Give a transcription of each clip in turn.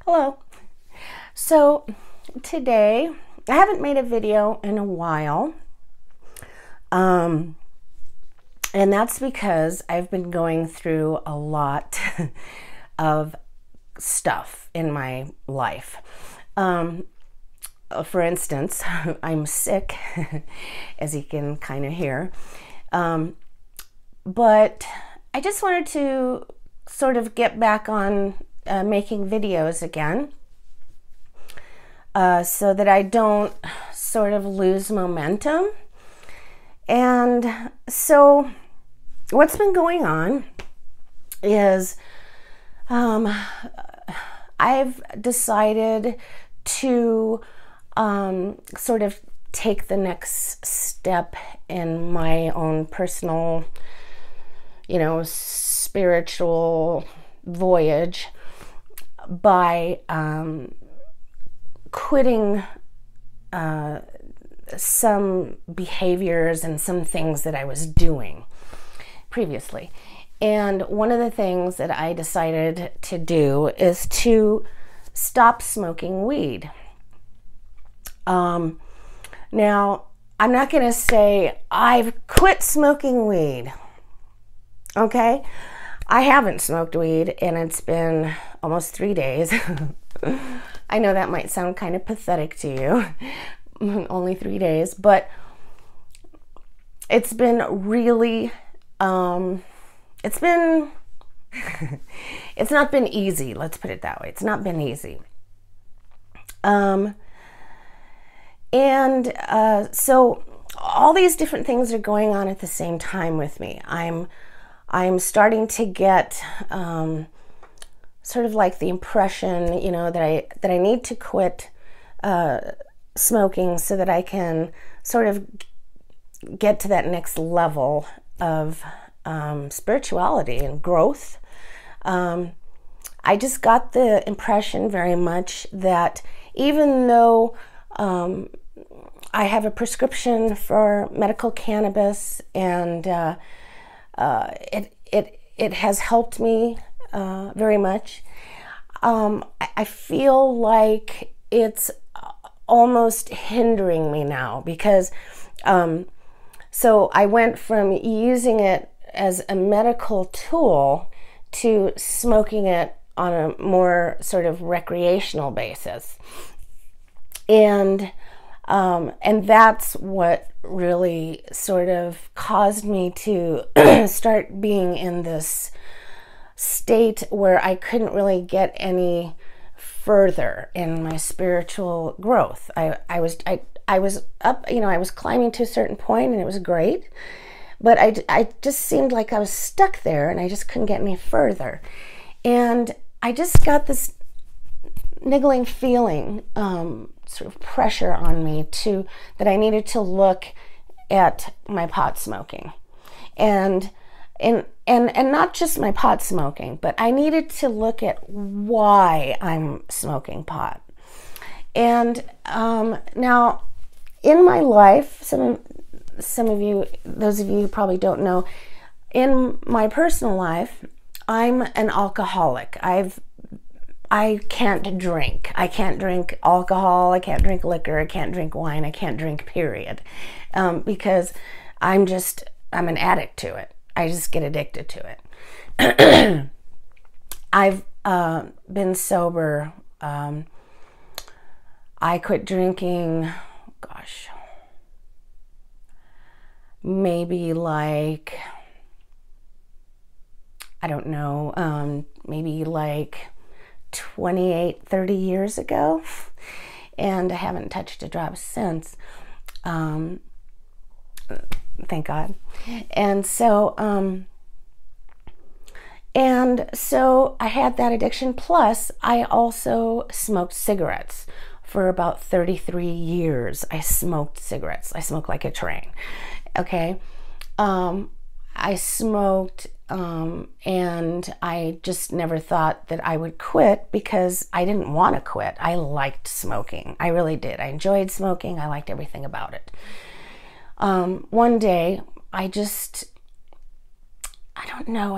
Hello. So today, I haven't made a video in a while, and that's because I've been going through a lot of stuff in my life. For instance, I'm sick, as you can kind of hear, but I just wanted to sort of get back on making videos again, so that I don't sort of lose momentum. And so what's been going on is I've decided to sort of take the next step in my own personal, spiritual voyage by quitting some behaviors and some things that I was doing previously. And one of the things that I decided to do is to stop smoking weed. Now, I'm not going to say I've quit smoking weed. Okay? I haven't smoked weed, and it's been almost 3 days. I know that might sound kind of pathetic to you, only 3 days, but it's been really, it's not been easy, let's put it that way. It's not been easy. So all these different things are going on at the same time with me. I'm starting to get sort of like the impression, that I need to quit smoking so that I can sort of get to that next level of spirituality and growth. I just got the impression very much that even though I have a prescription for medical cannabis, and it has helped me very much, I feel like it's almost hindering me now, because so I went from using it as a medical tool to smoking it on a more sort of recreational basis. And that's what really sort of caused me to start being in this state where I couldn't really get any further in my spiritual growth. I was up, I was climbing to a certain point, and it was great, but I just seemed like I was stuck there, and I just couldn't get any further. And I just got this niggling feeling, sort of pressure on me that I needed to look at my pot smoking, and not just my pot smoking, but I needed to look at why I'm smoking pot. And now in my life, some of you, those of you who probably don't know, in my personal life, I'm an alcoholic. I can't drink. I can't drink alcohol. I can't drink liquor. I can't drink wine. I can't drink, period. Because I'm an addict to it. I just get addicted to it. I've been sober. I quit drinking, gosh, maybe like, I don't know, maybe like 28, 30 years ago, and I haven't touched a drop since. Thank God. And so I had that addiction, plus I also smoked cigarettes. For about 33 years, I smoked cigarettes. I smoked like a train. Okay. I smoked, and I just never thought that I would quit, because I didn't want to quit. I liked smoking. I really did. I enjoyed smoking. I liked everything about it. One day, I don't know,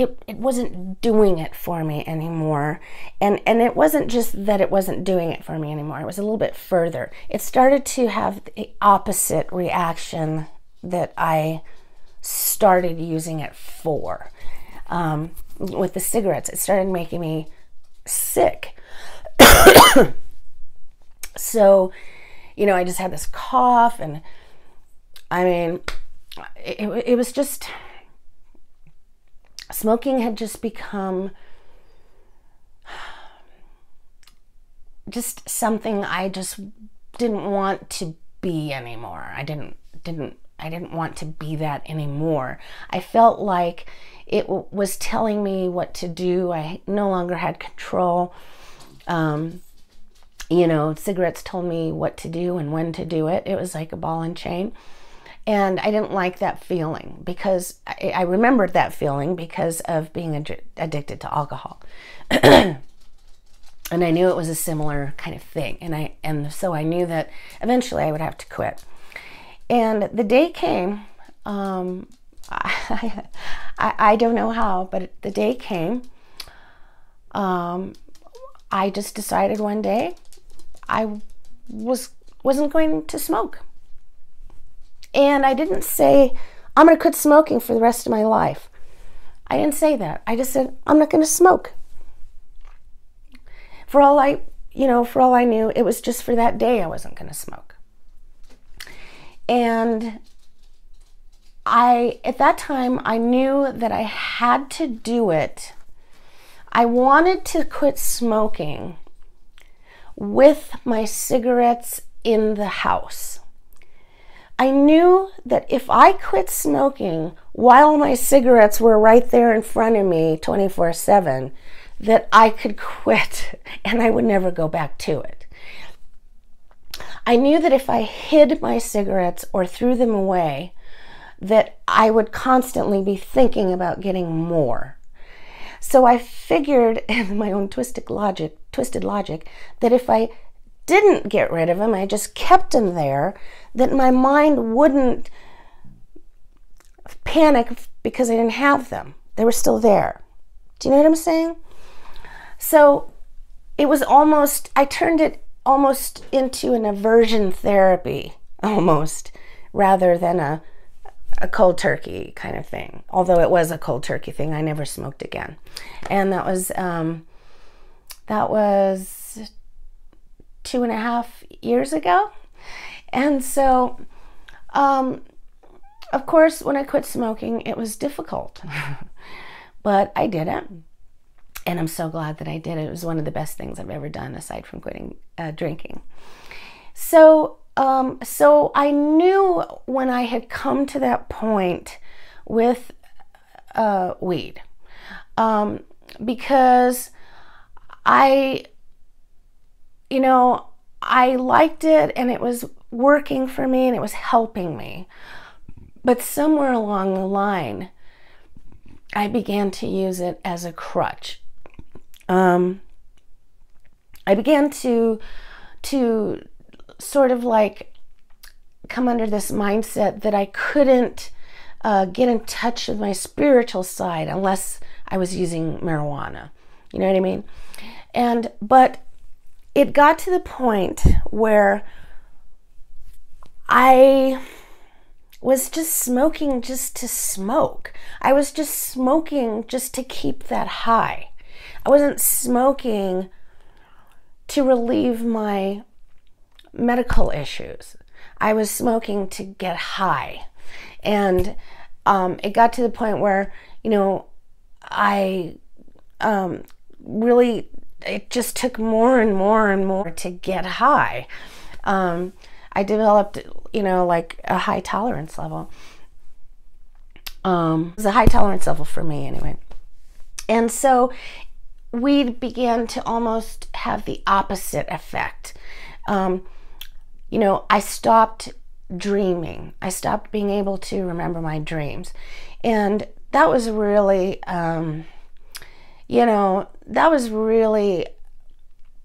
it wasn't doing it for me anymore. And it wasn't just that it wasn't doing it for me anymore. It was a little bit further. It started to have the opposite reaction that I started using it for. With the cigarettes, it started making me sick. So, you know, I just had this cough, and I mean, it was just, smoking had just become just something I just didn't want to be anymore. I didn't want to be that anymore. I felt like it was telling me what to do. I no longer had control. You know, cigarettes told me what to do and when to do it. It was like a ball and chain. And I didn't like that feeling, because I remembered that feeling because of being addicted to alcohol. And I knew it was a similar kind of thing. And so I knew that eventually I would have to quit. And the day came, I don't know how, but the day came. I just decided one day I wasn't going to smoke. And I didn't say, I'm going to quit smoking for the rest of my life. I didn't say that. I just said, I'm not going to smoke. For all I knew, it was just for that day I wasn't going to smoke. And at that time, I knew that I had to do it. I wanted to quit smoking with my cigarettes in the house. I knew that if I quit smoking while my cigarettes were right there in front of me 24/7, that I could quit and I would never go back to it. I knew that if I hid my cigarettes or threw them away, that I would constantly be thinking about getting more. So I figured, in my own twisted logic, that if I didn't get rid of them, I just kept them there, that my mind wouldn't panic because I didn't have them. They were still there. Do you know what I'm saying? So it was almost, I turned it almost into an aversion therapy, almost, rather than a cold turkey kind of thing. Although it was a cold turkey thing, I never smoked again. And that was 2.5 years ago. And so, of course, when I quit smoking, it was difficult. But I did it. And I'm so glad that I did it. It was one of the best things I've ever done, aside from quitting drinking. So I knew when I had come to that point with weed, because I liked it and it was working for me and it was helping me. But somewhere along the line, I began to use it as a crutch. I began to sort of like come under this mindset that I couldn't get in touch with my spiritual side unless I was using marijuana. You know what I mean? But it got to the point where I was just smoking just to smoke. I was just smoking just to keep that high. I wasn't smoking to relieve my medical issues. I was smoking to get high. And it got to the point where, I really, it just took more and more and more to get high. I developed, like a high tolerance level. It was a high tolerance level for me anyway. And so weed began to almost have the opposite effect. I stopped dreaming. I stopped being able to remember my dreams. And that was really, that was really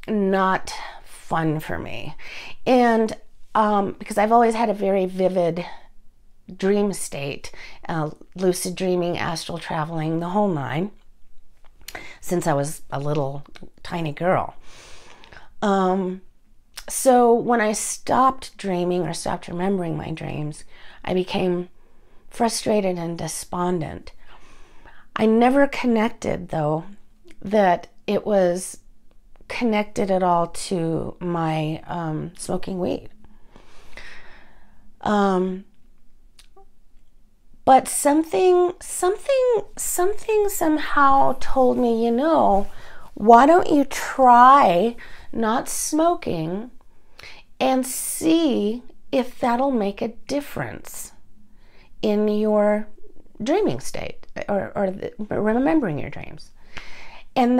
not fun for me. And because I've always had a very vivid dream state, lucid dreaming, astral traveling, the whole nine, since I was a little tiny girl. So when I stopped dreaming or stopped remembering my dreams, I became frustrated and despondent. I never connected, though, that it was connected at all to my smoking weed. But something somehow told me, you know, why don't you try not smoking and see if that'll make a difference in your dreaming state or remembering your dreams. And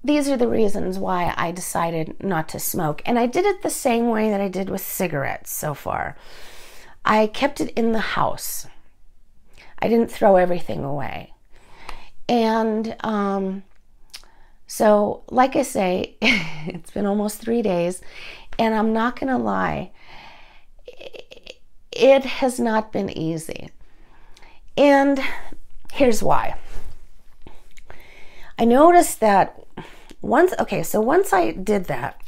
these are the reasons why I decided not to smoke. And I did it the same way that I did with cigarettes so far. I kept it in the house. I didn't throw everything away. And so, like I say, it's been almost 3 days, and I'm not going to lie, it has not been easy. And here's why. I noticed that once I did that,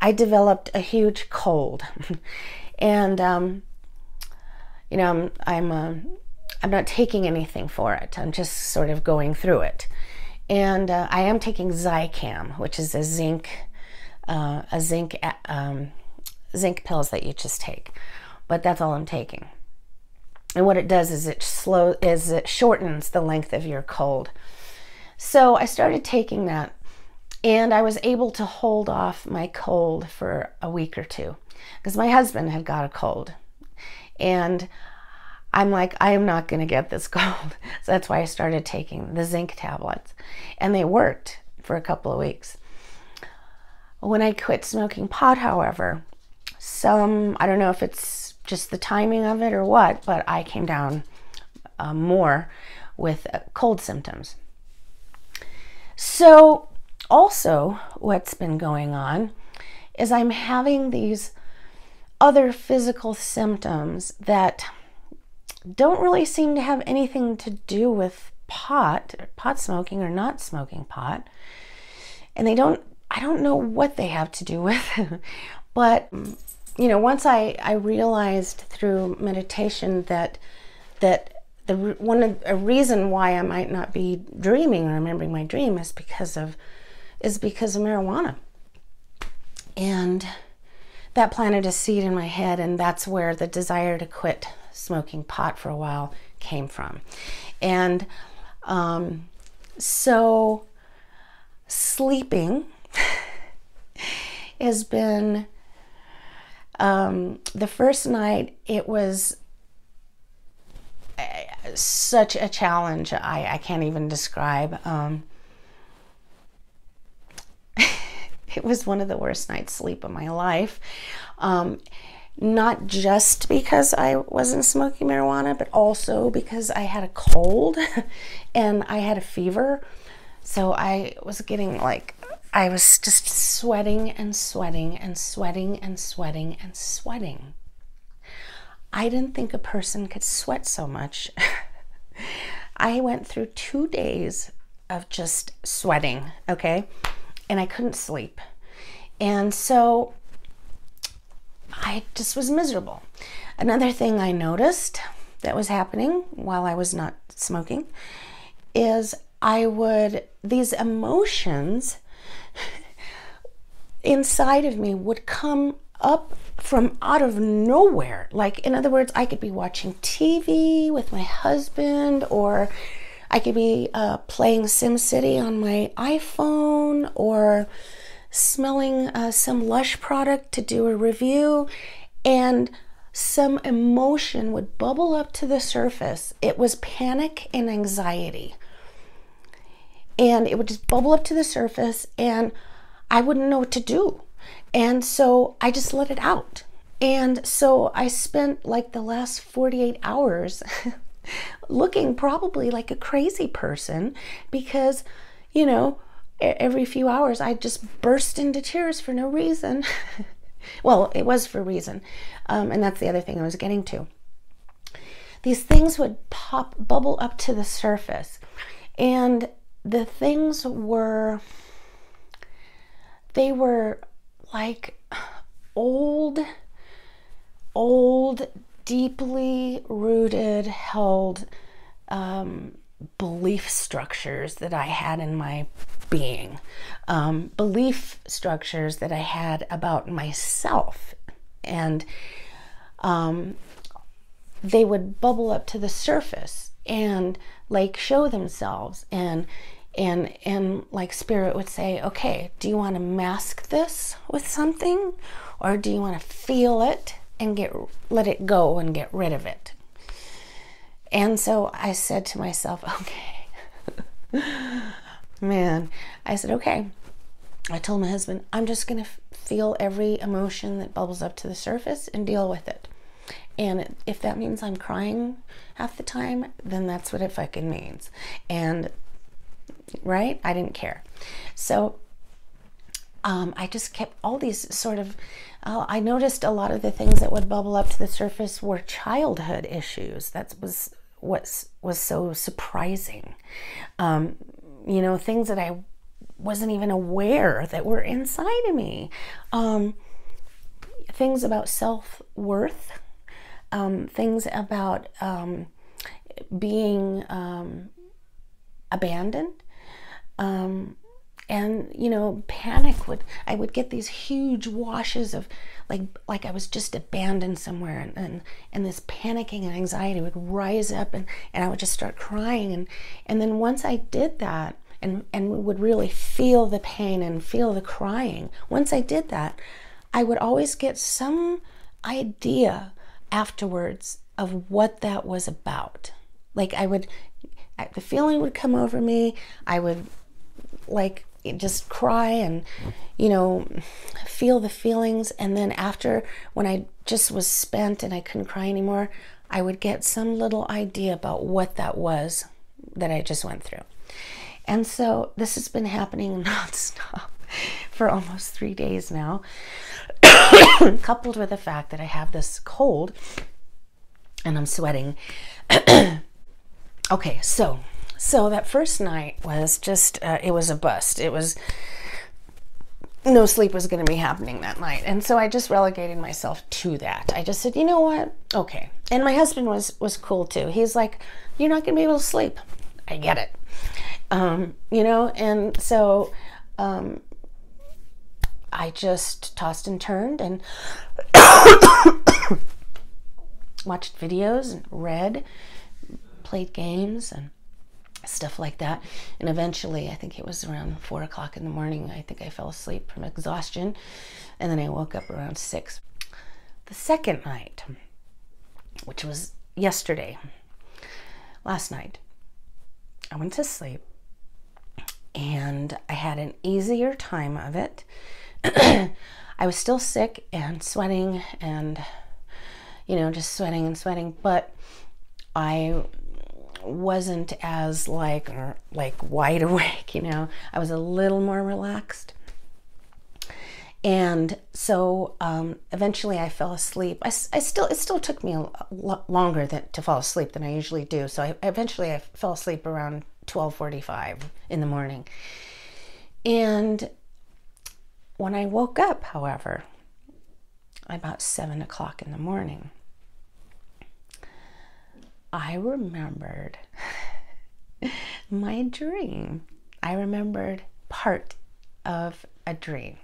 I developed a huge cold. And, you know, I'm not taking anything for it. I'm just sort of going through it. And I am taking Zicam, which is a zinc pills that you just take. But that's all I'm taking. And what it does is it shortens the length of your cold. So I started taking that, and I was able to hold off my cold for a week or two because my husband had got a cold. And I'm like, I am not going to get this cold. So that's why I started taking the zinc tablets. And they worked for a couple of weeks. When I quit smoking pot, however, I don't know if it's just the timing of it or what, but I came down more with cold symptoms. So also what's been going on is I'm having these other physical symptoms that don't really seem to have anything to do with pot smoking or not smoking pot. And I don't know what they have to do with. But, you know, once I realized through meditation that a reason why I might not be dreaming or remembering my dream is because of marijuana. And that planted a seed in my head, and that's where the desire to quit smoking pot for a while came from. And so sleeping has been the first night, it was such a challenge I can't even describe. It was one of the worst nights sleep of my life. Not just because I wasn't smoking marijuana, but also because I had a cold and I had a fever. So I was getting I was just sweating and sweating and sweating and sweating and sweating. I didn't think a person could sweat so much. I went through 2 days of just sweating, okay? And I couldn't sleep. And so I just was miserable. Another thing I noticed that was happening while I was not smoking is these emotions inside of me would come up from out of nowhere. Like, in other words, I could be watching TV with my husband, or I could be playing SimCity on my iPhone, or smelling some Lush product to do a review, and some emotion would bubble up to the surface. It was panic and anxiety. And it would just bubble up to the surface, and I wouldn't know what to do. And so I just let it out. And so I spent like the last 48 hours looking probably like a crazy person because, you know, every few hours I just burst into tears for no reason. Well, it was for reason. And that's the other thing I was getting to. these things would bubble up to the surface. And the things were, they were like old, deeply rooted, held belief structures that I had in my being, belief structures that I had about myself. And they would bubble up to the surface and like show themselves, and like spirit would say, okay, do you want to mask this with something, or do you want to feel it and let it go and get rid of it? And so I said to myself, okay, man, I said, okay. I told my husband, I'm just going to feel every emotion that bubbles up to the surface and deal with it. And if that means I'm crying half the time, then that's what it fucking means. And, right? I didn't care. So I just kept all these sort of, I noticed a lot of the things that would bubble up to the surface were childhood issues. That was what was so surprising. You know, things that I wasn't even aware that were inside of me. Things about self-worth. Things about being abandoned, and you know, I would get these huge washes of like I was just abandoned somewhere, and this panicking and anxiety would rise up, and I would just start crying, and then once I did that, and would really feel the pain and feel the crying, once I did that, I would always get some idea afterwards of what that was about. Like the feeling would come over me. I would like just cry and, you know, feel the feelings. And then after, when I just was spent and I couldn't cry anymore, I would get some little idea about what that was that I just went through. And so this has been happening nonstop for almost 3 days now. Coupled with the fact that I have this cold and I'm sweating. Okay, so that first night was just, it was a bust. It was, no sleep was going to be happening that night. And so I just relegated myself to that. I just said, you know what? Okay. And my husband was cool too. He's like, you're not going to be able to sleep. I get it. You know, and so, I just tossed and turned and watched videos and read, played games and stuff like that. And eventually, I think it was around 4 o'clock in the morning, I think I fell asleep from exhaustion. And then I woke up around 6. The second night, which was yesterday, last night, I went to sleep and I had an easier time of it. I was still sick and sweating and, you know, just sweating and sweating, but I wasn't as like wide awake, you know. I was a little more relaxed. And so eventually I fell asleep. It still took me a lot longer to fall asleep than I usually do. So eventually I fell asleep around 12:45 in the morning. And when I woke up, however, about 7 o'clock in the morning, I remembered my dream. I remembered part of a dream.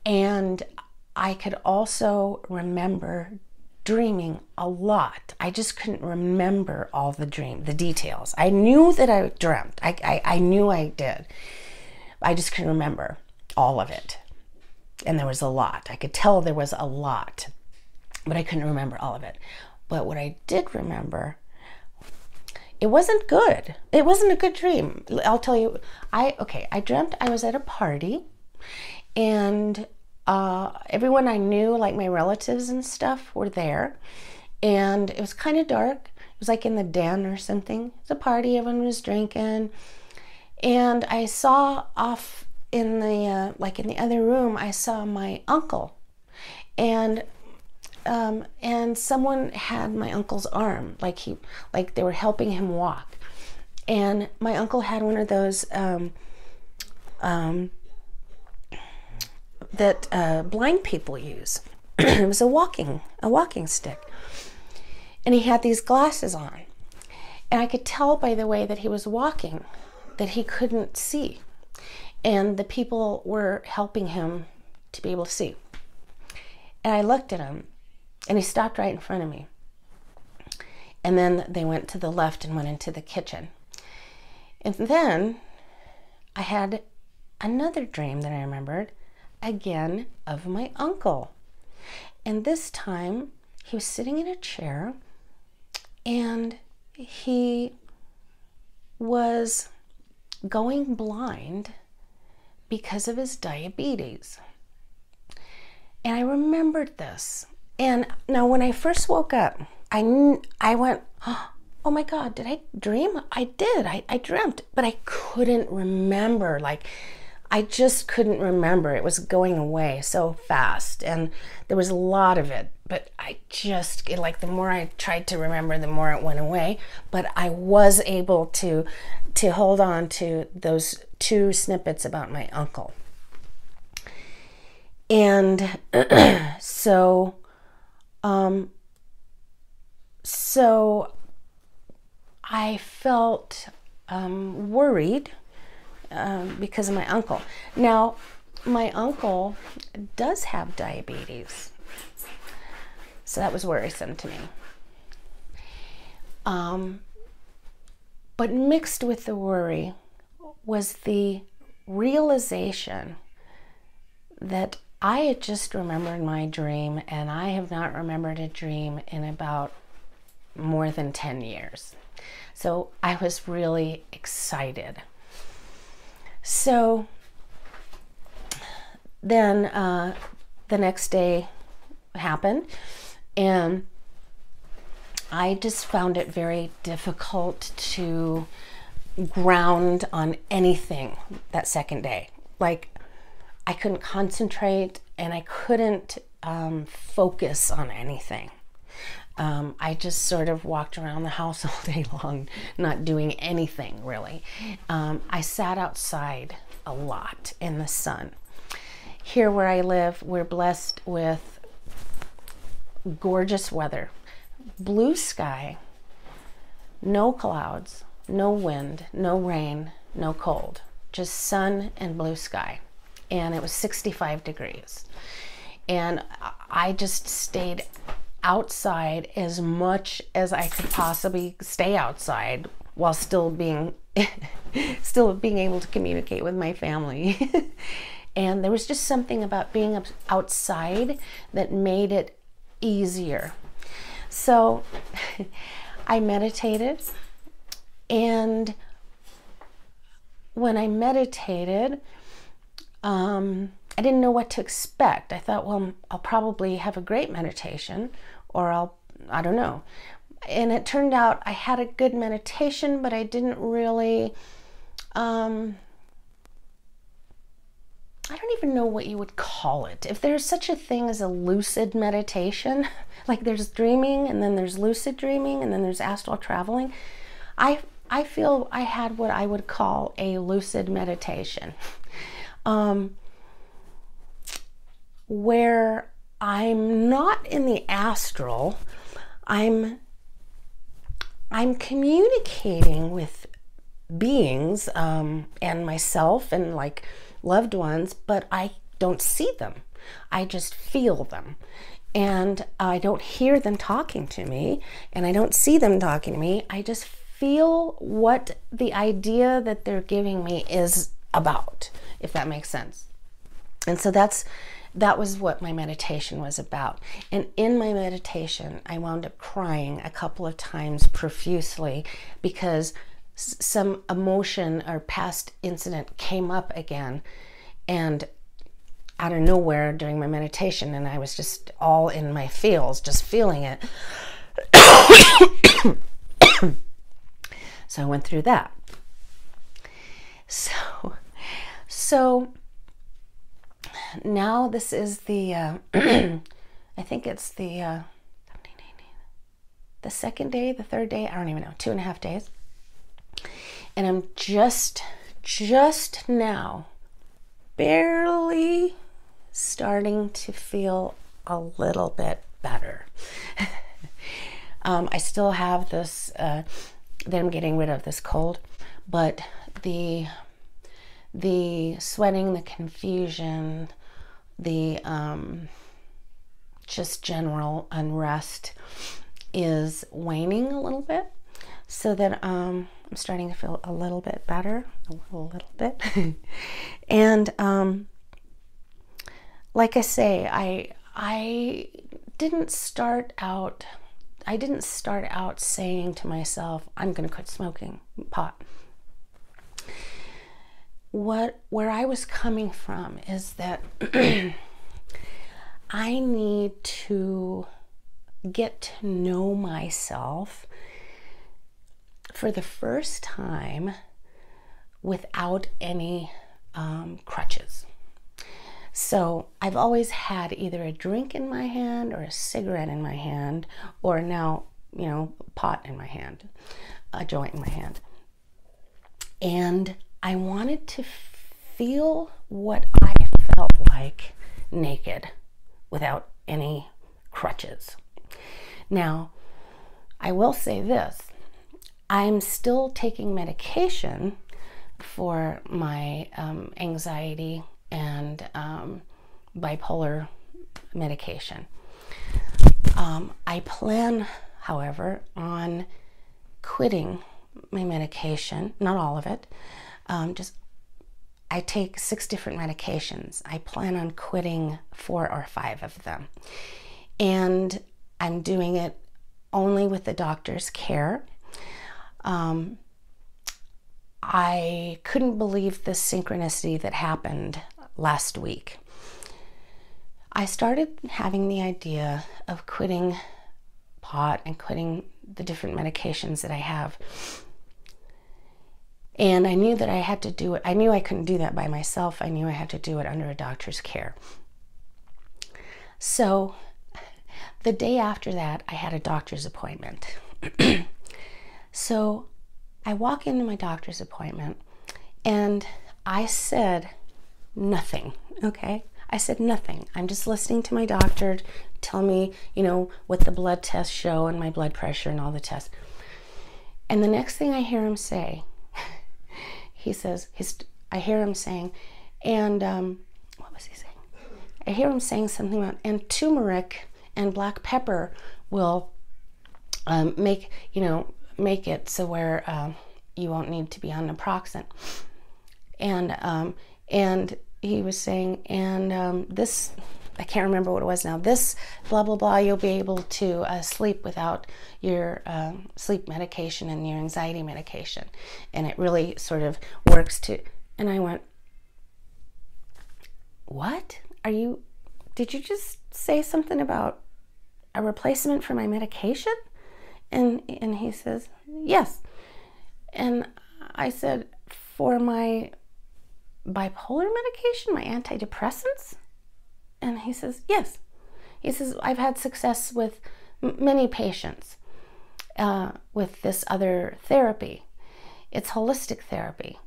And I could also remember dreaming a lot. I just couldn't remember all the details. I knew that I dreamt. I knew I did. I just couldn't remember all of it. And there was a lot. I could tell there was a lot, but I couldn't remember all of it. But what I did remember, it wasn't good. It wasn't a good dream. I'll tell you. I dreamt I was at a party, and everyone I knew, like my relatives and stuff, were there. And it was kind of dark. It was like in the den or something. It was a party. Everyone was drinking. And I saw off in the, like in the other room, I saw my uncle. And and someone had my uncle's arm, like they were helping him walk. And my uncle had one of those that blind people use. It was a walking stick. And he had these glasses on. And I could tell by the way that he was walking that he couldn't see. And the people were helping him to be able to see. And I looked at him, and he stopped right in front of me. And then they went to the left and went into the kitchen. And then I had another dream that I remembered, again, of my uncle. And this time, he was sitting in a chair, and he was going blind because of his diabetes. And I remembered this. And now when I first woke up, I went, oh my God, did I dream? I did. I dreamt, but I couldn't remember. I just couldn't remember. It was going away so fast, and there was a lot of it, but the more I tried to remember, the more it went away. But I was able to hold on to those two snippets about my uncle. And so I felt worried because of my uncle. Now, my uncle does have diabetes, so that was worrisome to me. But mixed with the worry was the realization that I had just remembered my dream, and I have not remembered a dream in about more than 10 years. So I was really excited. So then the next day happened, and I just found it very difficult to ground on anything that second day. I couldn't concentrate, and I couldn't focus on anything. I just sort of walked around the house all day long, not doing anything really. I sat outside a lot in the sun. Here where I live, we're blessed with gorgeous weather. Blue sky, no clouds, no wind, no rain, no cold, just sun and blue sky. And it was 65 degrees. And I just stayed outside as much as I could possibly stay outside while still being able to communicate with my family. And there was just something about being outside that made it easier. So I meditated, and when I meditated, I didn't know what to expect. I thought, well, I'll probably have a great meditation, or I don't know. And it turned out I had a good meditation, but I didn't really, I don't even know what you would call it. If there's such a thing as a lucid meditation, like there's dreaming, and then there's lucid dreaming, and then there's astral traveling. I feel I had what I would call a lucid meditation. Where I'm not in the astral, I'm communicating with beings and myself and like loved ones, but I don't see them. I just feel them, and I don't hear them talking to me, and I don't see them talking to me. I just feel what the idea that they're giving me is about, if that makes sense. And so that was what my meditation was about. And in my meditation, I wound up crying a couple of times profusely because some emotion or past incident came up again, and out of nowhere during my meditation, and I was just all in my feels, just feeling it. So I went through that. So now this is the I think it's the second day, the third day, I don't even know, 2.5 days. And I'm just now barely starting to feel a little bit better. I still have this, that I'm getting rid of this cold, but the sweating, the confusion, the just general unrest is waning a little bit, so that I'm starting to feel a little bit better, a little bit. And like I say, I didn't start out saying to myself, I'm going to quit smoking pot. Where I was coming from is that I need to get to know myself for the first time without any crutches. So I've always had either a drink in my hand or a cigarette in my hand, or now, pot in my hand, a joint in my hand. And I wanted to feel what I felt like naked without any crutches. Now, I will say this, I'm still taking medication for my anxiety and bipolar medication. I plan, however, on quitting my medication, not all of it. I take 6 different medications. I plan on quitting 4 or 5 of them. And I'm doing it only with the doctor's care. I couldn't believe the synchronicity that happened last week. I started having the idea of quitting pot and quitting the different medications that I have. And I knew that I had to do it. I knew I couldn't do that by myself. I knew I had to do it under a doctor's care. So the day after that, I had a doctor's appointment. So I walk into my doctor's appointment and I said nothing, okay? I said nothing. I'm just listening to my doctor tell me, what the blood tests show and my blood pressure and all the tests. And the next thing I hear him say, I hear him saying, and what was he saying? I hear him saying something about, and turmeric and black pepper will make it so where you won't need to be on naproxen. And he was saying, and this, I can't remember what it was now, this blah, blah, blah, you'll be able to sleep without your sleep medication and your anxiety medication. And it really sort of works to, and I went, what? Did you just say something about a replacement for my medication? And he says, yes. And I said, for my bipolar medication, my antidepressants? And he says, yes. He says, I've had success with many patients with this other therapy. It's holistic therapy.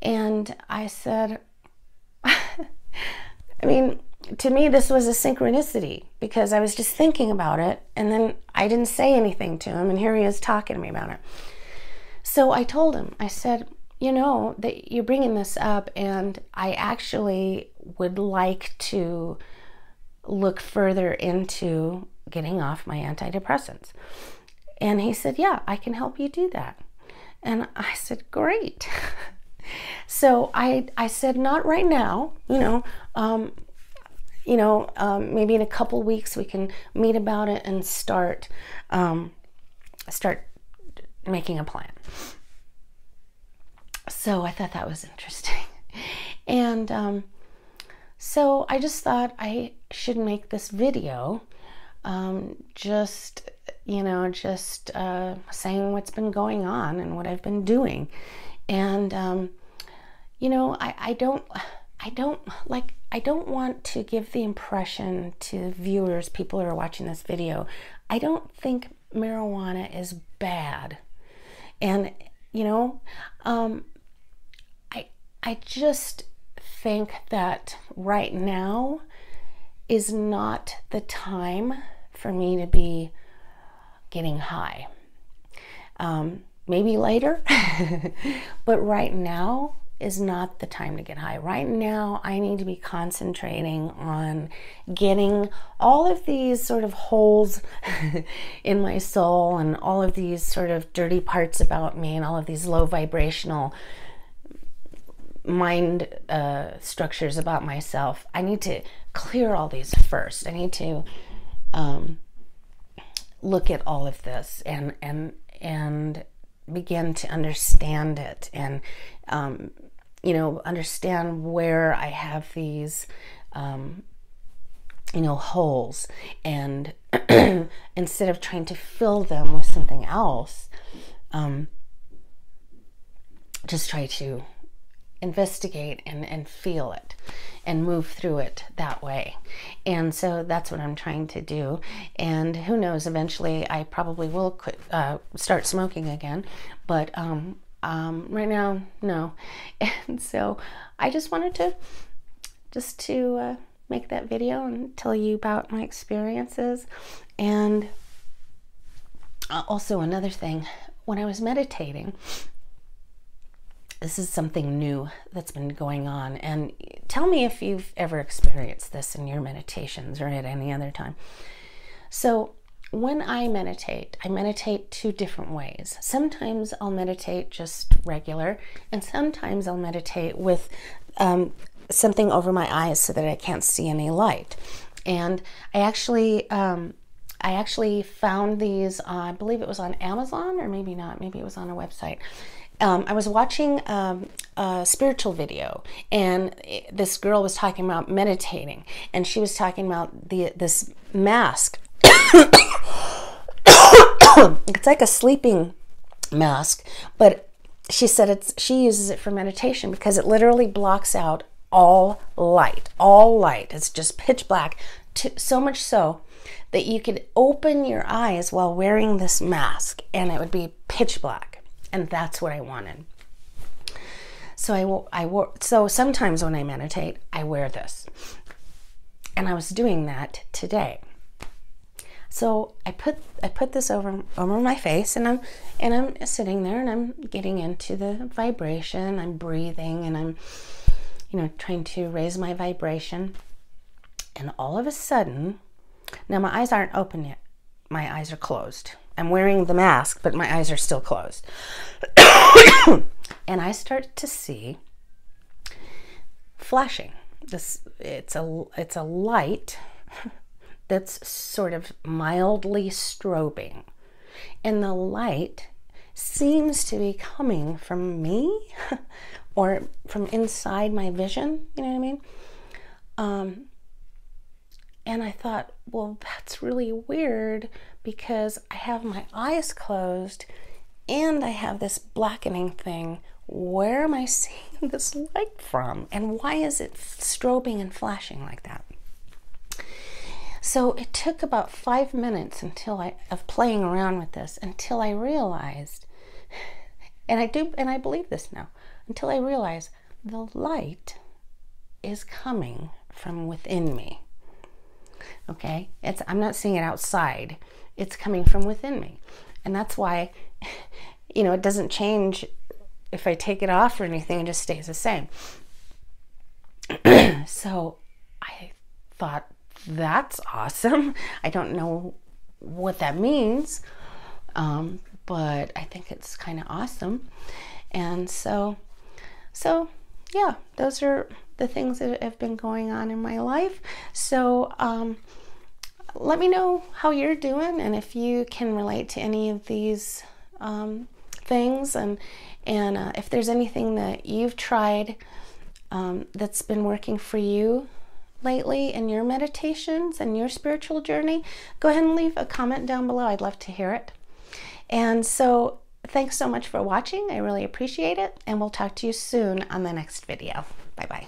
And I said, I mean, to me, this was a synchronicity because I was just thinking about it and then I didn't say anything to him and here he is talking to me about it. So I told him, I said, that you're bringing this up and I actually would like to look further into getting off my antidepressants. And he said, yeah, I can help you do that. And I said, great. So I said, not right now, maybe in a couple weeks we can meet about it and start making a plan. So I thought that was interesting. And so I just thought I should make this video just saying what's been going on and what I've been doing. And I I don't want to give the impression to viewers, people who are watching this video, I don't think marijuana is bad. And, you know, I just think that right now is not the time for me to be getting high. Maybe later, but right now is not the time to get high. Right now, I need to be concentrating on getting all of these sort of holes in my soul and all of these sort of dirty parts about me and all of these low vibrational mind structures about myself. I need to clear all these first. I need to look at all of this and begin to understand it, and you know, understand where I have these you know, holes, and instead of trying to fill them with something else, just try to investigate and feel it and move through it that way. And so that's what I'm trying to do. And who knows, eventually I probably will quit, start smoking again, but right now, no. And so I just wanted to make that video and tell you about my experiences. And also another thing, when I was meditating, this is something new that's been going on, and tell me if you've ever experienced this in your meditations or at any other time. So when I meditate two different ways. Sometimes I'll meditate just regular, and sometimes I'll meditate with something over my eyes so that I can't see any light. And I actually found these, I believe it was on Amazon, or maybe not, maybe it was on a website. I was watching a spiritual video, and this girl was talking about meditating, and she was talking about this mask. It's like a sleeping mask, but she said she uses it for meditation because it literally blocks out all light. All light. It's just pitch black, so much so that you could open your eyes while wearing this mask and it would be pitch black. And that's what I wanted. So sometimes when I meditate, I wear this. And I was doing that today. So I put this over my face, and I'm sitting there, and I'm getting into the vibration. I'm breathing, and I'm, you know, trying to raise my vibration. And all of a sudden, now my eyes aren't open yet. My eyes are closed. I'm wearing the mask, but my eyes are still closed. And I start to see flashing. It's a light that's sort of mildly strobing. And the light seems to be coming from me or from inside my vision, you know what I mean? And I thought, well, that's really weird because I have my eyes closed and I have this blackening thing. Where am I seeing this light from? And why is it strobing and flashing like that? So it took about 5 minutes of playing around with this until I realized, and I believe this now, until I realized the light is coming from within me. Okay, I'm not seeing it outside. It's coming from within me. And that's why, you know, it doesn't change if I take it off or anything, it just stays the same. So I thought, that's awesome. I don't know what that means, but I think it's kind of awesome. And so yeah, those are the things that have been going on in my life. So let me know how you're doing, and if you can relate to any of these things, and if there's anything that you've tried that's been working for you lately in your meditations and your spiritual journey, go ahead and leave a comment down below. I'd love to hear it. And so thanks so much for watching. I really appreciate it, and we'll talk to you soon on the next video. Bye-bye.